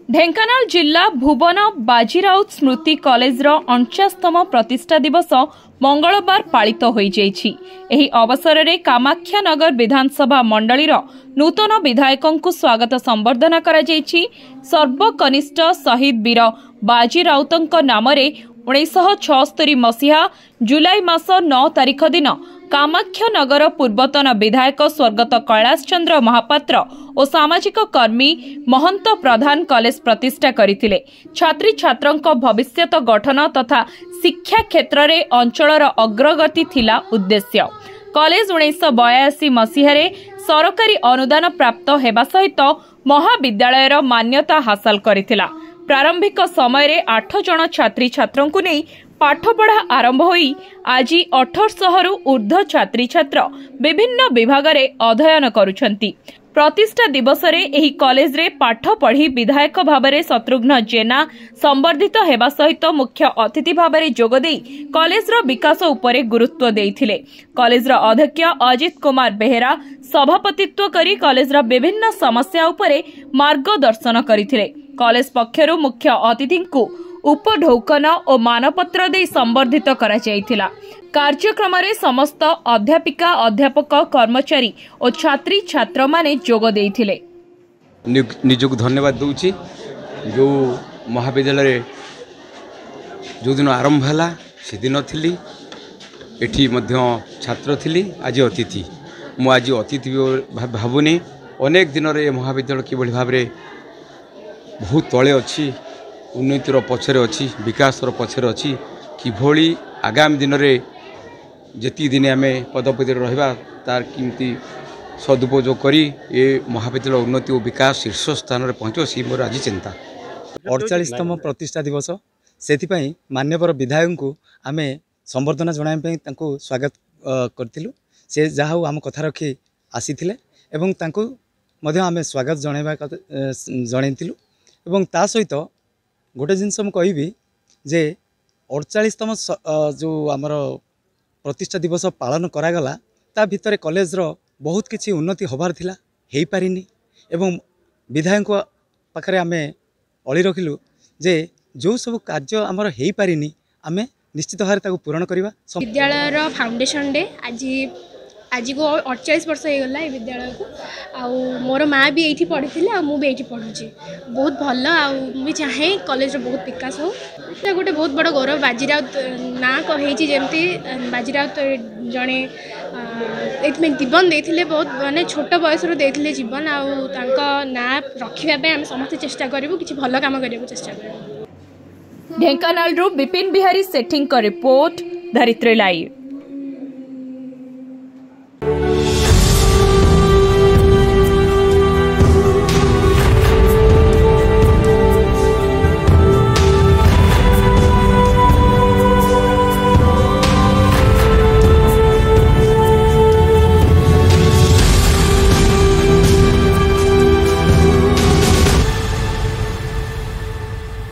ढेंकानाल जिला भुवन बाजीराउत स्मृति कॉलेज 49तम प्रतिष्ठा दिवस मंगलवार पालित हो जाइछि। एही अवसर में कामाख्यानगर विधानसभा मंडलीर नूतन विधायकों को स्वागत संबर्धना करा जाइछि। सर्वकनिष्ठ शहीद वीर बाजीराउतଙ୍କ नामरे 1976 मसीहा जुलाई मास 9 तारिख दिन कामाख्यानगर पूर्वतन विधायक स्वर्गत कैलाश चंद्र महापात्र और सामाजिक कर्मी महंत प्रधान कॉलेज प्रतिष्ठा करथिले। छात्री छात्रंक भविष्यत गठन तथा शिक्षा क्षेत्र में अंचलर अग्रगति थिला उद्देश्य। कॉलेज 1982 मसीह सरकारी अनुदान प्राप्त हेबा सहित महाविद्यालयर मान्यता हासिल करथिला। प्रारंभिक समय रे 8 जन छात्री छात्रों को नहीं पाठपढ़ा आरंभ होई आज 1800 रु ऊर्ध्व छात्री छात्र विभिन्न विभाग रे अध्ययन करुछंती। प्रतिष्ठा दिवस रे एही कॉलेज रे पाठ पढ़ी विधायक भाबरे शत्रुघ्न जेना संबर्धित हेबा सहित मुख्य अतिथि भाबरे जोग देई कॉलेज रो विकास उपरे गुरुत्व देइथिले। कॉलेज रो अध्यक्ष अजित कुमार बेहेरा सभापतित्व करी कॉलेज रो विभिन्न समस्या उपरे मार्गदर्शन करिथिले। कॉलेज पक्षरु मुख्य अतिथि को उपढौकन और मानपत्र दे संबर्धित करा जायतिला। कार्यक्रम रे समस्त अध्यापिका अध्यापक कर्मचारी और छात्री छात्र माने जोग देइथिले। निजक धन्यवाद दूची जो महाविद्यालय जो दिन आरंभ है से दिन थी एठी मध्य छात्र थी आज अतिथि मु आज अतिथि भावुनी अनेक दिन रे महाविद्यालय किभली भाव रे बहुत तले अच्छी उन्नतिर पछरे अच्छी विकासर पछरे अच्छी किभली आगामी दिन रे जेती दिन आम पदपदे रहा तार किमती सदुपयोग करी ये महाविद्यालय उन्नति और विकास शीर्ष स्थान में पहुँचो सी मोर आज चिंता। 48तम प्रतिष्ठा दिवस से मान्यवर विधायक को आम संबर्धना जनाई स्वागत करूँ से जहाँ आम कथा रखी आसी एवं आम स्वागत जनइलु एवं ता सहित गोटे जिनस मुझे जे 48तम जो आमर प्रतिष्ठा दिवस पालन करागला ता भितर कॉलेज रो बहुत किछि उन्नति होबार थिला हेई पारिनी एवं विधायक पाखरे आमे अली रखिलु जे जो सब कार्य आमर हेई पारिनी आमे निश्चित भाव ताको पूर्ण करबा। विद्यालय रो फाउंडेशन डे आज को 48 वर्ष हो गला विद्यालय को आउ मोर माँ भी ये पढ़ी आ मु भी ये पढ़ुची बहुत भल आ चाहे कॉलेज बहुत विकास हो गोटे बहुत बड़ गौरव। बाजीराउत ना कही जमती बाजीराउत जड़े जीवन देते बहुत माने छोट बयस देते जीवन ना रखापी आम समस्त चेष्टा करूँ कि भल कम करने चेष्टा करूँ। ढेंकानाल विपिन बिहारी सेठी रिपोर्ट धरित्री लाइव।